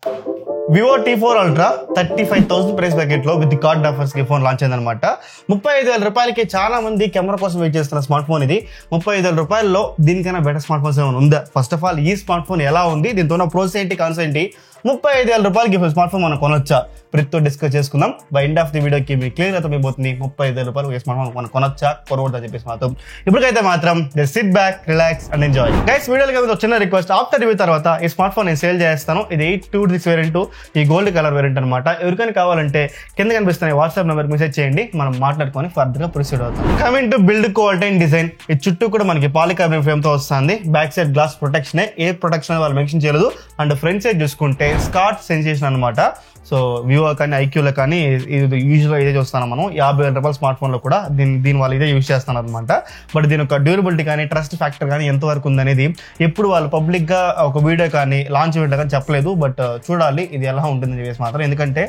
Vivo T4 Ultra 35,000 price bracket లో with card offers కి phone launch అయిందనమాట. 35,000 రూపాయలకి చాలా మంది కెమెరా కోసం వెయిట్ చేస్తున్న స్మార్ట్ ఫోన్ ఇది. 35,000 రూపాయల్లో దీనికైనా బెటర్ స్మార్ట్ ఫోన్స్ ఏమైనా ఉందా? ఫస్ట్ ఆఫ్ ఆల్ ఈ స్మార్ట్ ఫోన్ ఎలా ఉంది, దీంతో ఉన్న ప్రోస్ ఏంటి, కాన్స్ ఏంటి, 35,000 రూపాయలకి స్మార్ట్ ఫోన్ మనం కొనొచ్చా, ప్రతితో డిస్కస్ చేసుకుందాం. బై ఎండ్ ఆఫ్ ది వీడియోకి మీకు క్లియర్ అర్థమైపోతుంది 35,000 రూపాయలు స్మార్ట్ ఫోన్ మనం కొనొచ్చా కొనకూడదు అని చెప్పేసి మాత్రం. ఇప్పటికైతే మాత్రం SIT back, relax and enjoy. Guys, వీడియోకి చిన్న రిక్వెస్ట్, ఆఫ్టర్ రివ్యూ తర్వాత ఈ స్మార్ట్ ఫోన్ నేను సేల్ చేస్తాను. ఇది 826 వేరియంట్, ఈ గోల్డ్ కలర్ వేరియంట్ అనమాట. ఎవరికైనా కావాలంటే కింద కనిపిస్తున్న వాట్సాప్ నెంబర్ మెసేజ్ చేయండి, మనం మాట్లాడుకొని ఫర్దర్ గా ప్రొసీడ్ అవుతాం. Coming to build quality and design, ఈ చుట్టూ కూడా మనకి పాలికార్బోనేట్ ఫ్రేమ్ తో వస్తుంది. బ్యాక్ సైడ్ గ్లాస్ ప్రొటెక్షన్, ఏ ప్రొటెక్షన్ వాళ్ళు మెన్షన్ చేయలేదు. అండ్ ఫ్రంట్ సైడ్ చూసుకుంటే స్కాట్ సెన్సేషన్ అనమాట. సో వివో కానీ ఐక్యూలో కానీ ఇది యూజువల్గా ఇదే చూస్తాను మనం. 50,000 రూపాయల స్మార్ట్ ఫోన్లో కూడా దీని వాళ్ళు ఇదే యూజ్ చేస్తాను అనమాట. బట్ దీని యొక్క డ్యూరబిలిటీ కానీ ట్రస్ట్ ఫ్యాక్టర్ కానీ ఎంతవరకు ఉందనేది ఎప్పుడు వాళ్ళు పబ్లిక్గా ఒక వీడియో కానీ లాంచ్ వీడియో కానీ చెప్పలేదు. బట్ చూడాలి ఇది ఎలా ఉంటుందని చెప్పేసి మాత్రం. ఎందుకంటే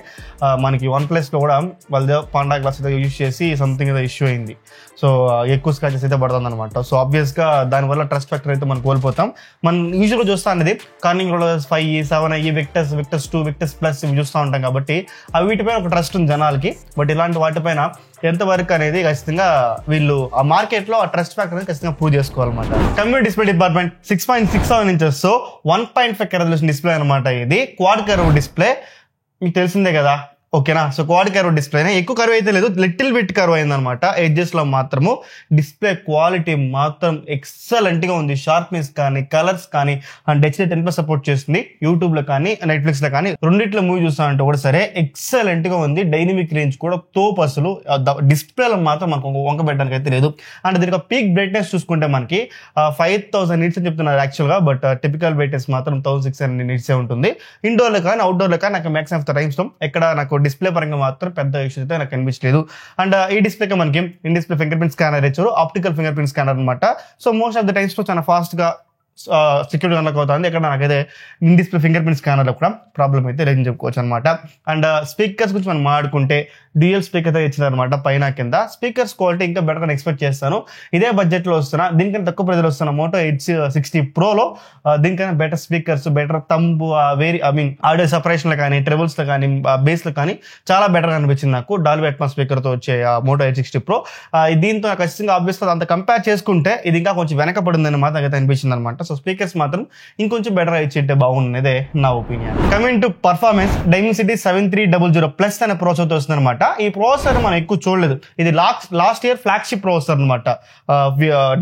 మనకి OnePlusలో కూడా వాళ్ళ పాండా గ్లాస్ అయితే యూజ్ చేసి సంథింగ్ ఏదో ఇష్యూ అయింది. సో ఎక్కువ స్క్రాచెస్ అయితే పడుతుంది అనమాట. సో ఆబ్వియస్గా దానివల్ల ట్రస్ట్ ఫ్యాక్టర్ అయితే మనం కోల్పోతాం. మనం యూజువల్గా చూస్తా అనేది కార్నింగ్ రోలర్స్ 5, 7i, విక్టర్స్ 2, విక్టర్స్ ప్లస్ ఇవి చూస్తూ ఉంటాం కాబట్టి అవి వీటిపైన ఒక ట్రస్ట్ ఉంది జనాలకి. బట్ ఇలాంటి వాటిపైన ఎంతవరకు అనేది ఖచ్చితంగా వీళ్ళు ఆ మార్కెట్లో ఆ ట్రస్ట్ ఫ్యాక్టర్ అనేది ఖచ్చితంగా ప్రూవ్ చేసుకోవాలన్నమాట. Computer display department 6.67 inches 1.5K resolution display అనమాట. ఇది క్వాడ్ కర్వ్ డిస్ప్లే, మీకు తెలిసిందే కదా, ఓకేనా. సో క్వాడ్ కర్వ్ డిస్ప్లేనే, ఎక్కువ కర్వ్ అయితే లేదు, లిటిల్ బిట్ కర్వ్ అయిందనమాట ఎడ్జెస్ లో మాత్రము. డిస్ప్లే క్వాలిటీ మాత్రం ఎక్సలెంట్ గా ఉంది. షార్ప్నెస్ కానీ కలర్స్ కానీ అండ్ HD10+ సపోర్ట్ చేస్తుంది. యూట్యూబ్ లో కానీ నెట్ఫ్లిక్స్ లో కానీ రెండిట్లో మూవీ చూస్తానంటే కూడా సరే ఎక్సలెంట్ గా ఉంది. డైనమిక్ రేంజ్ కూడా తోపు, అసలు డిస్ప్లేలో మాత్రం మనకు వంక పెట్టడానికి అయితే లేదు. అండ్ దీనికి పీక్ బ్రైట్నెస్ చూసుకుంటే మనకి 5,000 నిట్స్ అని చెప్తున్నారు యాక్చువల్ గా. బట్ టిపికల్ బ్రైట్నెస్ మాత్రం 1,600 నిట్సే ఉంటుంది. ఇండోర్ లో కానీ అవుట్డోర్ లో కానీ నాకు మ్యాక్సిమం ఆఫ్ ద టైమ్స్ ఎక్కడ నాకు డిస్ప్లే పరంగా మాత్రం పెద్ద ఇష్యూ అయితే నాకు కనిపించలేదు. అండ్ ఈ డిస్ప్లేకి మనకి in display finger print scanner ఇచ్చారు, ఆప్టికల్ ఫింగర్ ప్రింట్ స్కానర్ అనమాట. So most of the times లో చాలా ఫాస్ట్ గా సెక్యూరిటీ అన్లాక్ అవుతుంది. ఇక్కడ నాకైతే in display finger print scanner లో కూడా ప్రాబ్లం అయితే లేదని చెప్పుకోవచ్చు అనమాట. అండ్ స్పీకర్స్ గురించి మనం మాట్లాడుకుంటే డ్యూయల్ స్పీకర్ అయితే ఇచ్చారనమాట పైన కింద. స్పీకర్స్ క్వాలిటీ ఇంకా బెటర్ అని ఎక్స్పెక్ట్ చేస్తాను. ఇదే బడ్జెట్ లో వస్తున్నా, దీనికన్నా తక్కువ ప్రైస్ లో వస్తున్నా మోటో H60 Proలో దీనికైనా బెటర్ స్పీకర్స్, బెటర్ తంబు, ఆడియో సెపరేషన్ లో కానీ ట్రెబుల్స్ లో కానీ బేస్ లో కానీ చాలా బెటర్ అనిపించింది నాకు. డాల్బీ అట్మాస్ స్పీకర్ తో వచ్చే మోటో H60 Pro. దీంతో నాకు ఖచ్చితంగా ఆబ్వియస్ అంత కంపేర్ చేసుకుంటే ఇది ఇంకా కొంచెం వెనకపడిందని మాత్రం నాకైతే అనిపించింది అనమాట. సో స్పీకర్స్ మాత్రం ఇంకొంచెం బెటర్ ఇచ్చింటే బాగుండేదే నా opinion. Coming to performance, Dimensity 7300+ అనే ప్రాసెసర్ తో వస్తుంది అనమాట. ఈ ప్రాసెసర్ మనం ఎక్కువ చూడలేదు. ఇది లాస్ట్ ఇయర్ ఫ్లాగ్షిప్ ప్రాసెసర్ అనమాట.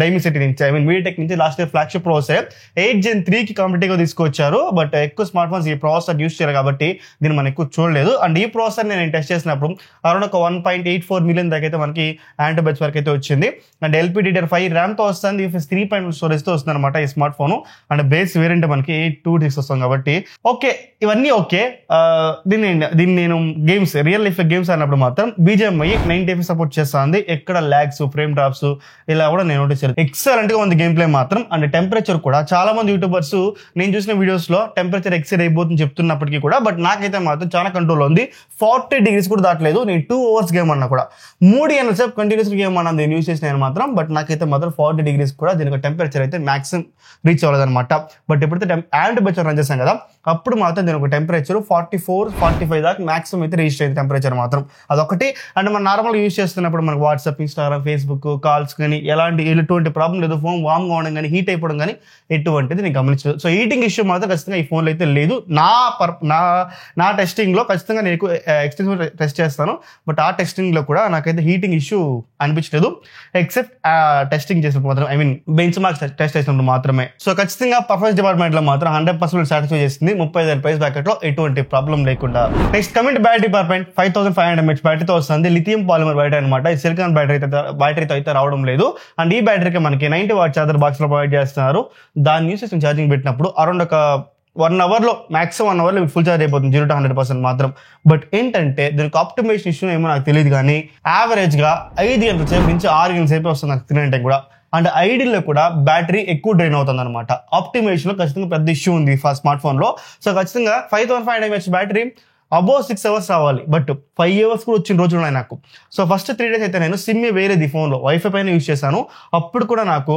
Dimensity నుంచి MediaTek నుంచి last year flagship processor 8 Gen 3 కి కాంపిటేటివ్ గా తీసుకొచ్చారు. బట్ ఎక్కువ స్మార్ట్ ఫోన్స్ ఈ ప్రాసెసర్ యూస్ చేయాలి కాబట్టి దీన్ని మనం ఎక్కువ చూడలేదు. అండ్ ఈ ప్రాసెసర్ నేను టెస్ట్ చేసినప్పుడు అరౌండ్ ఒక 1.84 మిలియన్ దాకా అయితే మనకి యాంటీబయాటిక్స్ వరకు అయితే వచ్చింది. అండ్ LPDDR5 RAM తో వస్తుంది, 3.1 స్టోరేజ్ తో వస్తుంది అనమాట ఈ smart phone. And base variant మనకి 826 వస్తుంది కాబట్టి ఓకే, ఇవన్నీ ఓకే. దీన్ని నేను గేమ్స్, రియల్ లైఫ్ గేమ్స్ అన్నప్పుడు మాత్రం BGMI 90 సపోర్ట్ చేస్తుంది. ఎక్కడ ల్యాగ్స్, ఫ్రేమ్ డ్రాప్స్ ఇలా కూడా నేను నోటీస్ చేయలేదు. ఎక్సలెంట్ గా ఉంది గేమ్ ప్లే మాత్రం. అండ్ టెంపరేచర్ కూడా చాలా మంది యూట్యూబర్స్ నేను చూసిన వీడియోస్ లో టెంపరేచర్ ఎక్సైడ్ అయిపోతుంది చెప్తున్నప్పటికీ కూడా బట్ నాకైతే మాత్రం చాలా కంట్రోల్ ఉంది. 40 degrees కూడా దాటలేదు. నేను 2 hours గేమ్ అన్నా కూడా 3 గంటల సేపు కంటిన్యూస్ గేమ్ అన్నా నేను యూజ్ చేసిన మాత్రం. బట్ నాకైతే మాత్రం 40 degrees కూడా దీనికి టెంపరేచర్ అయితే మాక్సిమం రీచ్ అవ్వలేదన్నమాట. బట్ ఎప్పుడైతే టెంపరేచర్ రన్ చేస్తాం కదా అప్పుడు మాత్రం దీని ఒక టెంపరేచర్ 44-45 దాకా మాక్సిమం అయితే రీచ్ అయింది టెంపరేచర్ మాత్రం. అదొకటి. అండ్ మనం నార్మల్గా యూజ్ చేస్తున్నప్పుడు మనకు వాట్సాప్, ఇన్స్టాగ్రామ్, ఫేస్బుక్ కాల్స్ కానీ ఎటువంటి ప్రాబ్లం లేదు. ఫోన్ వామ్గా ఉండడం కానీ హీట్ అయిపోవడం కానీ ఎటువంటిది నేను గమనించలేదు. సో హీటింగ్ ఇష్యూ మాత్రం ఖచ్చితంగా ఈ ఫోన్లో అయితే లేదు. నా టెస్టింగ్లో ఖచ్చితంగా నేను ఎక్కువ ఎక్స్టెన్సివ్ టెస్ట్ చేస్తాను. బట్ ఆ టెస్టింగ్లో కూడా నాకైతే హీటింగ్ ఇష్యూ అనిపించలేదు. ఎక్సెప్ట్ టెస్టింగ్ చేసినప్పుడు మాత్రం బెంచ్ మార్క్స్ టెస్ట్ చేసినప్పుడు మాత్రమే. సో ఖచ్చితంగా పర్ఫార్మెన్స్ డిపార్ట్మెంట్లో మాత్రం 100% సాటిస్ఫై చేస్తుంది. 35,000 ప్రైస్ బ్రాకెట్ లో ఎటువంటి ప్రాబ్లం లేకుండా. Next coming battery department 5500 mAh బ్యాటరీతో వస్తుంది. లిథియం పాలిమర్ బ్యాటరీ అనమాట. ఈ సిలికాన్ బ్యాటరీతో అయితే రావడం లేదు. అండ్ ఈ బ్యాటరీకి మనకి 90 వాట్ చార్జర్ బాక్స్ లో ప్రొవైడ్ చేస్తున్నారు. దాన్ని యూస్ చేసి ఛార్జింగ్ పెట్టినప్పుడు అరౌండ్ ఒక 1 hour లో మాక్సిమం 1 hour లో ఫుల్ చార్జ్ అయిపోతుంది 0 to 100% మాత్రం. బట్ ఏంటంటే దీనికి ఆప్టిమైజేషన్ ఇష్యూ ఏమో నాకు తెలియదు కానీ యావరేజ్ గా 5 గంటల సేపు నుంచి 6 గంటల సేపు వస్తుంది నాకు తినంటే కూడా. అండ్ ఐడిలో కూడా బ్యాటరీ ఎక్కువ డ్రైన్ అవుతుంది అనమాట. ఆప్టిమైజేషన్ లో ఖచ్చితంగా పెద్ద ఇష్యూ ఉంది స్మార్ట్ ఫోన్ లో. సో ఖచ్చితంగా 5500 mAh బ్యాటరీ అబౌవ్ 6 hours రావాలి, బట్ 5 hours కూడా వచ్చిన రోజులు ఉన్నాయి నాకు. సో ఫస్ట్ 3 days అయితే నేను సిమ్ వేరేది ఫోన్లో వైఫై పైన యూజ్ చేశాను, అప్పుడు కూడా నాకు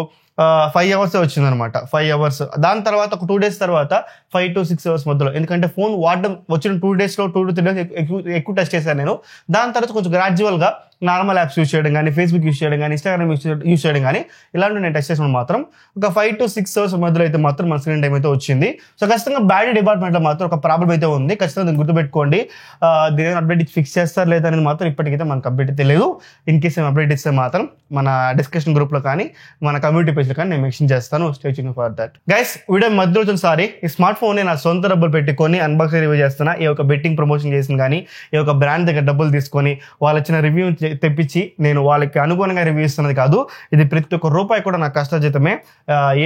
5 hours వచ్చిందనమాట. 5 hours. దాని తర్వాత ఒక 2 days తర్వాత 5 to 6 hours మధ్యలో, ఎందుకంటే ఫోన్ వాడడం వచ్చిన 2 daysలో 2 to 3 days ఎక్కువ టెస్ట్ చేశాను నేను. దాని తర్వాత కొంచెం గ్రాడ్యువల్గా నార్మల్ యాప్స్ యూజ్ చేయడం కానీ, ఫేస్బుక్ యూజ్ చేయడం కానీ, ఇన్స్టాగ్రామ్ యూజ్ చేయడం కానీ ఇలాంటివి నేను టెస్ట్ చేసిన మాత్రం ఒక 5 to 6 hours మధ్యలో అయితే మాత్రం మన స్క్రీన్ టైం అయితే వచ్చింది. సో ఖచ్చితంగా బ్యాటరీ డిపార్ట్మెంట్లో మాత్రం ఒక ప్రాబ్లం అయితే ఉంది, ఖచ్చితంగా దీన్ని గుర్తుపెట్టుకోండి. దీని అప్డేట్ ఫిక్స్ చేస్తారు లేదా అనేది మాత్రం ఇప్పటికైతే మనకు అప్డేట్ అయితే లేదు. ఇన్ కేస్ ఏం అప్డేట్ ఇస్తే మాత్రం మన డిస్కషన్ గ్రూప్లో కానీ మన కమ్యూనిటీ పేజ్లో కానీ నేను మెన్షన్ చేస్తాను. Stay tuned for that. Guys, video మధ్యలో సారీ, ఈ స్మార్ట్ ఫోన్ నా సొంత డబ్బులు పెట్టుకొని అన్బాక్సింగ్ రివ్యూ చేస్తున్నా. ఈ యొక్క బెట్టింగ్ ప్రమోషన్ చేసిన కానీ, ఈ యొక్క బ్రాండ్ దగ్గర డబ్బులు తీసుకొని వాళ్ళు ఇచ్చిన రివ్యూ తెప్పించి నేను వాళ్ళకి అనుగుణంగా రివ్యూ ఇస్తున్నది కాదు. ఇది ప్రతి ఒక్క రూపాయి కూడా నాకు కష్టజీతమే.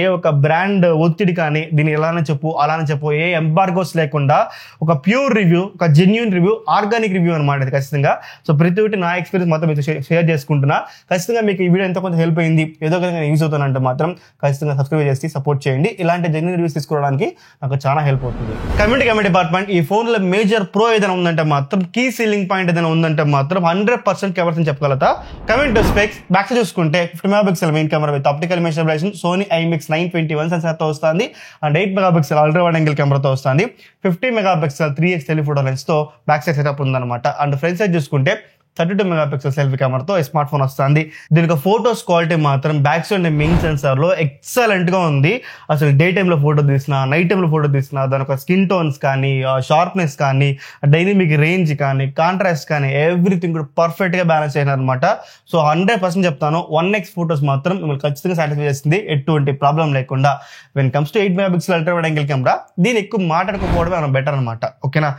ఏ ఒక బ్రాండ్ ఒత్తిడి కానీ, దీన్ని ఎలానే చెప్పు అలానే చెప్పు, ఏ ఎంబార్గోస్ లేకుండా ఒక ప్యూర్ రివ్యూ, ఒక జెన్యూన్ రివ్యూ, ఆర్గానిక్ రివ్యూ అనమాట ఇది ఖచ్చితంగా. సో ప్రతి ఒక్కటి నా ఎక్స్పీరియన్స్ మాత్రం మీతో షేర్ చేసుకుంటున్నా. ఖచ్చితంగా మీకు ఈ వీడియో ఎంత కొంత హెల్ప్ అయింది, ఏదో విధంగా యూజ్ అవుతానంటే మాత్రం ఖచ్చితంగా సబ్స్క్రైబ్ చేసి సపోర్ట్ చేయండి. ఇలాంటి జెన్యూన్ రివ్యూస్ తీసుకోవడానికి నాకు చాలా హెల్ప్ అవుతుంది. కమ్యూనిటీ డిపార్ట్మెంట్ ఈ ఫోన్లో మేజర్ ప్రో ఏదైనా ఉందంటే మాత్రం, కీ సీలింగ్ పాయింట్ ఏదైనా ఉందంటే మాత్రం 100% కెమెరాస్ అని చెప్పగలుగుతా. Coming to specs, back side చూసుకుంటే 50 megapixel main camera with optical image stabilisation, Sony IMX 921 సెన్సార్తో వస్తుంది. And 8 megapixel ultra wide angle కెమెరాతో వస్తుంది. 50 మెగాపిక్సెల్ 3x టెలిఫోటో లెన్స్తో బ్యాక్ సైడ్ సెటప్ ఉందన్నమాట. అండ్ ఫ్రంట్ సైడ్ చూసుకుంటే 32 మెగాపిక్సెల్ సెల్ఫీ కెమెరాతో స్మార్ట్ ఫోన్ వస్తుంది. దీనికి ఫోటోస్ క్వాలిటీ మాత్రం బ్యాక్ సైడ్ మెయిన్ సెన్సార్ లో ఎక్సలెంట్ గా ఉంది. అసలు డే టైమ్ లో ఫోటో తీసినా, నైట్ టైమ్ లో ఫోటో తీసినా, దాని ఒక స్కిన్ టోన్స్ కానీ, షార్ప్నెస్ కానీ, డైనమిక్ రేంజ్ కానీ, కాంట్రాస్ట్ కానీ, ఎవ్రీథింగ్ కూడా పర్ఫెక్ట్ గా బ్యాలెన్స్ అయినారు అనమాట. సో 100% చెప్తాను, 1x ఫోటోస్ మాత్రం మిమ్మల్ని ఖచ్చితంగా సాటిస్ఫై చేస్తుంది, ఎటువంటి ప్రాబ్లం లేకుండా. When comes to 8 megapixel ultra wide angle camera, దీని ఎక్కువ మాట్లాడుకోవడమే బెటర్ అనమాట. ఓకేనా,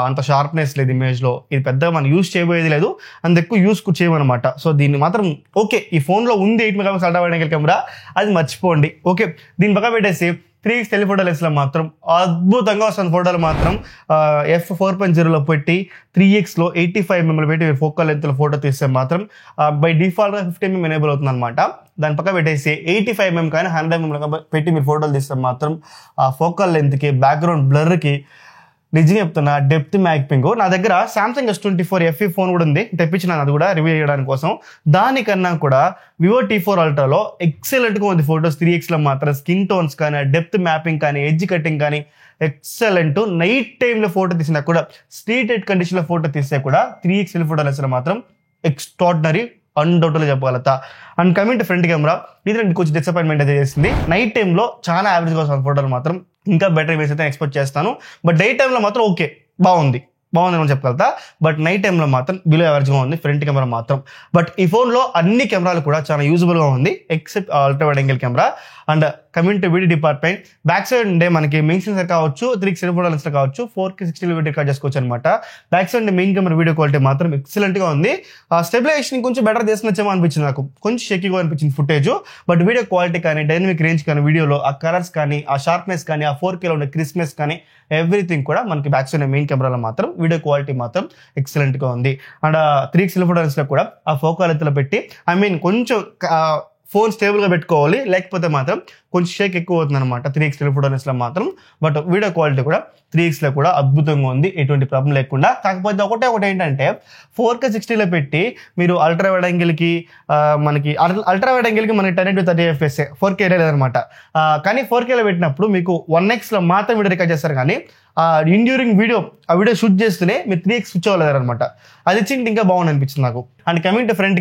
అంత షార్ప్నెస్ లేదు ఇమేజ్ లో, ఇది పెద్దగా మనం యూజ్ చేయబోయేది లేదు, అంత ఎక్కువ యూస్ చేయమన్నమాట. సో దీన్ని మాత్రం ఓకే, ఈ ఫోన్ లో ఉంది 8 megapixel ultra wide angle camera, అది మర్చిపోండి. ఓకే, దీని పక్క పెట్టేసి 3x టెలిఫోటో లెన్స్ లో మాత్రం అద్భుతంగా వస్తుంది. ఫోటోలు మాత్రం f4.0లో పెట్టి 3x లో 85mm పెట్టి ఫోకల్ లెంత్ లో ఫోటో తీస్తే మాత్రం బై డిఫాల్ట్ గా 50mm ఎనేబుల్ అవుతుంది అనమాట. దాని పక్క పెట్టేసి 85mm కానీ 100mm పెట్టి మీరు ఫోటోలు తీస్తే మాత్రం ఆ ఫోకల్ లెంత్ కి, బ్యాక్గ్రౌండ్ బ్లర్ కి నిజంగా చెప్తున్నా డెప్త్ మ్యాపింగ్. నా దగ్గర సామ్సంగ్ S24 FE ఫోన్ కూడా ఉంది, తెప్పించినాను అది కూడా రివ్యూ చేయడానికి కోసం. దానికన్నా కూడా వివో T4 అల్ట్రాలో ఎక్సలెంట్గా ఉంది ఫోటోస్. 3x లో మాత్రం స్కిన్ టోన్స్ కానీ, డెప్త్ మ్యాపింగ్ కానీ, ఎడ్జ్ కటింగ్ కానీ ఎక్సలెంట్. నైట్ టైంలో ఫోటో తీసినా కూడా, స్ట్రీట్ ఎడ్ కండిషన్లో ఫోటో తీస్తే కూడా 3x టెలిఫోటో లెన్స్ మాత్రం ఎక్స్ట్రాడినరీ, అన్డౌట్గా చెప్పగలుగుతా. And coming to front camera, ఇది నాకు కొంచెం డిసప్పాయింట్మెంట్ అయితే చేసింది. నైట్ టైంలో చాలా యావరేజ్గా వస్తుంది ఫోటోలు మాత్రం, ఇంకా బెటర్ ఇమేజ్ అయితే ఎక్స్పెక్ట్ చేస్తాను. బట్ డే టైంలో మాత్రం ఓకే, బాగుంది అని చెప్పగలుగుతా. బట్ నైట్ టైంలో మాత్రం బిలో యావరేజ్గా ఉంది ఫ్రంట్ కెమెరా మాత్రం. బట్ ఈ ఫోన్లో అన్ని కెమెరాలు కూడా చాలా యూజబుల్గా ఉంది, except ultra wide angle camera. And coming to video department, back side ఉండే మనకి మెయిన్ సెన్సర్ కావచ్చు, 3x టెలిఫోటో లెన్స్ కావచ్చు, 4K 60 వీడియో రికార్డ్ చేసుకోవచ్చు అనమాట. Back side main camera video quality మాత్రం ఎక్సలెంట్ గా ఉంది. స్టెబిలైజేషన్ కొంచెం బెటర్ చేసినచ్చేమో అనిపించింది నాకు, కొంచెం షేకీగా అనిపించింది ఫుటేజ్. బట్ వీడియో క్వాలిటీ కానీ, డైనమిక్ రేంజ్ కానీ, వీడియోలో ఆ కలర్స్ కానీ, ఆ షార్ప్నెస్ కానీ, ఆ 4Kలో ఉండే క్రిస్ప్నెస్ కానీ, ఎవ్రీథింగ్ కూడా మనకి బ్యాక్ సైడ్ మెయిన్ కెమెరాలో మాత్రం వీడియో క్వాలిటీ మాత్రం ఎక్సలెంట్ గా ఉంది. అండ్ 3x టెలిఫోటో లెన్స్ లో కూడా ఆ ఫోకల్ లెంత్ లో పెట్టి, కొంచెం ఫోన్ స్టేబుల్ గా పెట్టుకోవాలి, లేకపోతే మాత్రం కొంచెం షేక్ ఎక్కువ అవుతుంది అనమాట 3x టెలిఫోటో లెన్స్ లో మాత్రం. బట్ వీడియో క్వాలిటీ కూడా 3x లో కూడా అద్భుతంగా ఉంది, ఎటువంటి ప్రాబ్లం లేకుండా. కాకపోతే ఒకటి ఏంటంటే 4K 60లో పెట్టి మీరు అల్ట్రా వైడ్ యాంగిల్ కి మనకి 1080p 30 fps 4K లేదనమాట. కానీ 4Kలో పెట్టినప్పుడు మీకు 1x లో మాత్రం వీడియో రికార్డ్ చేస్తారు, కానీ ఇండ్యూరింగ్ ఆ వీడియో షూట్ చేస్తూనే మీరు 3x స్విచ్ అవ్వలేదన్నమాట. అది ఇచ్చింది ఇంకా బాగుంది అనిపించింది నాకు. And coming to front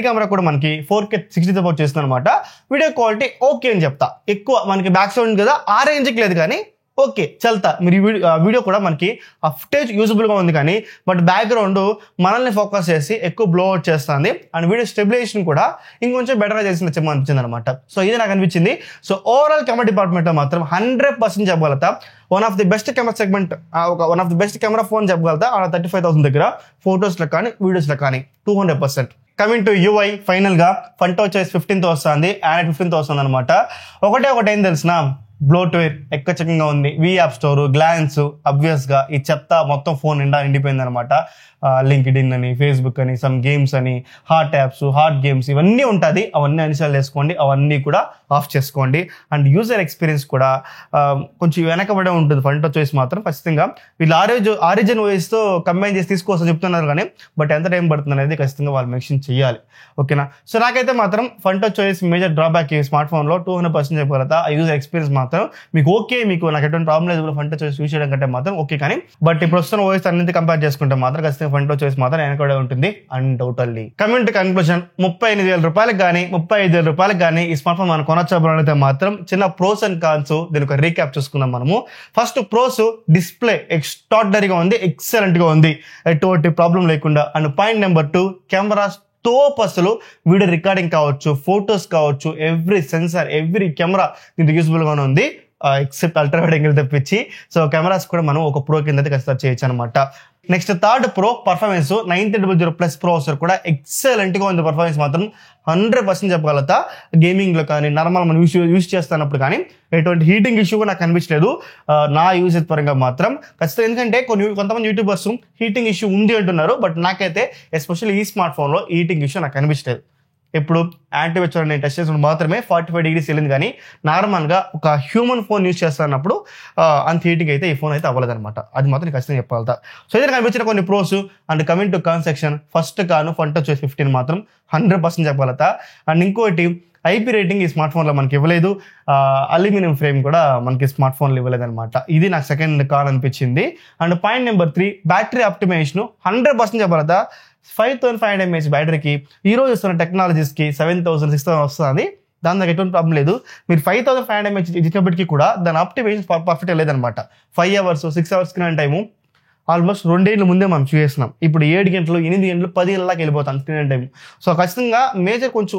camera కూడా మనకి 4K 60 సపోర్ట్ చేస్తుంది అనమాట. వీడియో క్వాలిటీ ఓకే అని చెప్తా, ఎక్కువ మనకి బ్యాక్ సైడ్ ఉంది కదా ఆ రేంజ్కి లేదు, కానీ ఓకే చల్తా. మీరు వీడియో కూడా మనకి ఆ ఫుటేజ్ యూజబుల్గా ఉంది, కానీ బట్ బ్యాక్గ్రౌండ్ మనల్ని ఫోకస్ చేసి ఎక్కువ బ్లో అవుట్ చేస్తుంది. అండ్ వీడియో స్టెబిలైజేషన్ కూడా ఇంకొంచెం బెటర్గా చేసింది అనిపించింది అనమాట. సో ఇది నాకు అనిపించింది. సో ఓవరాల్ కెమెరా డిపార్ట్మెంట్లో మాత్రం 100% చెప్పగలుగుతా one of the best camera segment, one of the best camera phone చెప్పగలుగుతా. 35,000 దగ్గర ఫొటోస్లో కానీ, వీడియోస్లో కానీ 200%. కమింగ్ టు UI, ఫైనల్ గా ఫంటో చాయిస్ 15తో వస్తుంది, Android 15తో వస్తుంది అనమాట. ఒకటి ఏం తెలిసిన, బ్లోట్వేర్ ఎక్కచకంగా ఉంది, వి యాప్ స్టోర్, గ్లాన్స్, అబ్వియస్ గా ఈ చెత్త మొత్తం ఫోన్ నిండా నిండిపోయింది అనమాట. లింక్డ్ ఇన్ అని, ఫేస్బుక్ అని, సమ్ గేమ్స్ అని, హాట్ యాప్స్, హాట్ గేమ్స్ ఇవన్నీ ఉంటుంది. అవన్నీ ఇన్స్టాల్ చేసుకోండి, అవన్నీ కూడా ఆఫ్ చేసుకోండి. అండ్ యూజర్ ఎక్స్పీరియన్స్ కూడా కొంచెం వెనకబడే ఉంటుంది. ఫంటో చాయిస్ మాత్రం ఖచ్చితంగా వీళ్ళు ఆరిజిన్ ఓఎస్తో కంబైన్ చేసి తీసుకోవచ్చని చెప్తున్నారు, కానీ బట్ ఎంత టైం పడుతుంది అనేది ఖచ్చితంగా వాళ్ళు మెన్షన్ చేయాలి. ఓకేనా? సో నాకైతే మాత్రం ఫంటో చాయిస్ మేజర్ డ్రాబ్యాక్ ఈ స్మార్ట్ ఫోన్లో 200% చెప్పగలుగుతా. ఆ యూజర్ ఎక్స్పీరియన్స్ మాత్రం మీకు ఓకే, మీకు నాకు ఎటువంటి ప్రాబ్లం లేదు ఫంటో చాయిస్ యూజ్ చేయడం కంటే మాత్రం ఓకే. కానీ బట్ ఇప్పుడు వస్తున్న ఓఎస్ అన్నింటి కంపేర్ చేసుకుంటే మాత్రం ఖచ్చితంగా ఫంటో చాయిస్ మాత్రం వెనకబడే ఉంటుంది అన్డౌటెడ్లీ. కమింగ్ టు కన్క్లూజన్, 38,000 రూపాయలకు కానీ 35,000 రూపాయలకు కానీ ఈ స్మార్ట్ ఫోన్ మనం కొనొచ్చబడితే మాత్రం చిన్న ప్రోస్ అండ్ కాన్స్ దీని ఒక రీక్యాప్ చూసుకుందాం మనము. ఫస్ట్ ప్రోస్, డిస్ప్లే ఎక్స్ట్రాడినరీగా ఉంది, ఎక్సలెంట్ గా ఉంది, ఎటువంటి ప్రాబ్లం లేకుండా. And point number 2, cameras top. అసలు వీడియో రికార్డింగ్ కావచ్చు, ఫొటోస్ కావచ్చు, ఎవ్రీ సెన్సార్, ఎవ్రీ కెమెరా దీనికి యూస్ఫుల్ గానే ఉంది, ఎక్సెప్ట్ అల్ట్రా వైడ్ యాంగిల్ తప్పించి. సో కెమెరాస్ కూడా మనం ఒక ప్రో కింద అయితే ఖచ్చితంగా చేయొచ్చు అనమాట. Next third pro performance, 9000+ processor కూడా ఎక్సలెంట్ గా ఉంది. పర్ఫార్మెన్స్ మాత్రం 100% చెప్పగలుగుతా. గేమింగ్ లో కానీ నార్మల్ మనం యూజ్ చేస్తున్నప్పుడు కానీ ఎటువంటి హీటింగ్ ఇష్యూ కూడా నాకు కనిపించలేదు నా యూసేజ్ పరంగా మాత్రం ఖచ్చితంగా. ఎందుకంటే కొంతమంది యూట్యూబర్స్ హీటింగ్ ఇష్యూ ఉంది అంటున్నారు, బట్ నాకైతే ఎస్పెషల్లీ ఈ స్మార్ట్ ఫోన్ లో హీటింగ్ ఇష్యూ నాకు కనిపించలేదు. ఇప్పుడు యాంటీవైరస్ నేను టెస్ట్ చేసినప్పుడు మాత్రమే 45 degrees వెళ్ళింది, కానీ నార్మల్గా ఒక హ్యూమన్ ఫోన్ యూజ్ చేస్తున్నప్పుడు అంత హీటింగ్ అయితే ఈ ఫోన్ అయితే అవ్వలేదు అనమాట. అది మాత్రం ఖచ్చితంగా చెప్పగలుగుతా. సో ఇది కనిపించిన కొన్ని pros. And coming to con section, first con ఫంటో చాయిస్ 15 మాత్రం 100% చెప్పగలుగుతా. అండ్ ఇంకోటి ఐపీ రేటింగ్ ఈ స్మార్ట్ ఫోన్లో మనకి ఇవ్వలేదు, అల్యూమినియం ఫ్రేమ్ కూడా మనకి స్మార్ట్ ఫోన్లో ఇవ్వలేదు అనమాట. ఇది నాకు సెకండ్ కాన్ అనిపించింది. And point number 3, battery optimization 100% చెప్పగలుగుతా. 5500 mAh బ్యాటరీకి ఈ రోజు వస్తున్న టెక్నాలజీస్కి 7000, 6000 వస్తుంది. దాని దగ్గర ఎటువంటి ప్రాబ్లం లేదు. మీరు 5500 mAh ఇచ్చినప్పటికీ కూడా దాని ఆప్టిమైజేషన్ పర్ఫెక్ట్ లేదనమాట. 5 hours 6 hours screen time almost 2 ఏళ్ళ ముందే మనం చూసేస్తున్నాం. ఇప్పుడు 7 గంటలు 8 గంటలు 10 గంటలకు వెళ్ళిపోతాం స్క్రీన్ టైం. సో ఖచ్చితంగా మేజర్ కొంచెం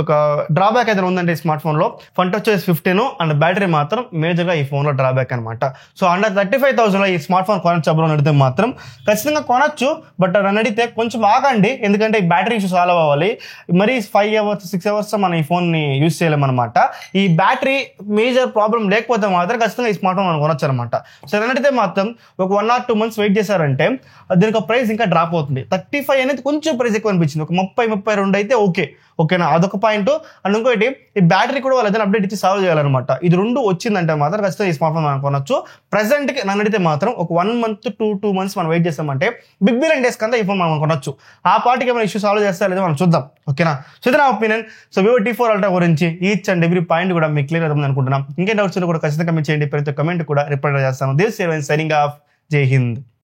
ఒక డ్రాబ్యాక్ అయితే ఉందంటే స్మార్ట్ ఫోన్లో ఫంటో చాయిస్ 15 అండ్ బ్యాటరీ మాత్రం మేజర్గా ఈ ఫోన్లో డ్రాబ్యాక్ అనమాట. సో అండర్ 35,000 ఈ స్మార్ట్ ఫోన్ కొనొచ్చు అడిగితే మాత్రం ఖచ్చితంగా కొనొచ్చు, బట్ నన్ను అడిగితే కొంచెం ఆగండి, ఎందుకంటే ఈ బ్యాటరీ ఇష్యూ సాల్వ్ అవ్వాలి. మరి 5 hours 6 hours మనం ఈ ఫోన్ని యూజ్ చేయలేమన్నమాట. ఈ బ్యాటరీ మేజర్ ప్రాబ్లం లేకపోతే మాత్రం ఖచ్చితంగా ఈ స్మార్ట్ ఫోన్ మనం కొనొచ్చు అనమాట. సో నన్ను అడిగితే మాత్రం ఒక 1 or 2 months వెయిట్ చేశారంటే దీనికి ప్రైస్ ఇంకా డ్రాప్ అవుతుంది. 35 అనేది కొంచెం ప్రైస్ ఎక్కువ అనిపించింది. ఒక 30-32 అయితే ఓకేనా, అదొక పాయింట్. అండ్ ఇంకోటి ఈ బ్యాటరీ కూడా వాళ్ళు ఏదైనా అప్డేట్ ఇచ్చి సాల్వ్ చేయాలన్నమాట. ఇది 2 వచ్చిందంటే మాత్రం ఖచ్చితంగా ఈ స్మార్ట్ ఫోన్ మనం కొనొచ్చు. ప్రెసెంట్కి నన్ను అడిగితే మాత్రం ఒక 1 month to 2 months మనం వెయిట్ చేస్తామంటే బిగ్ బిలియన్ డేస్ కంటే ఈ ఫోన్ మనం కొనొచ్చు. ఆ పార్టీకి ఏమైనా ఇష్యూ సాల్వ్ చేస్తా లేదా మనం చూద్దాం. ఓకేనా? సో ఇది నా opinion. So Vivo T4 Ultra గురించి ఈచ్ అండ్ ఎవ్రీ పాయింట్ కూడా మీకు క్లియర్ అవుతుంది అనుకుంటున్నాం. ఇంకే డౌట్స్ కూడా ఖచ్చితంగా కమెంట్ చేయండి. ప్రతి కమెంట్ కూడా రిప్లై చేస్తాను. This is signing off. జై హింద్.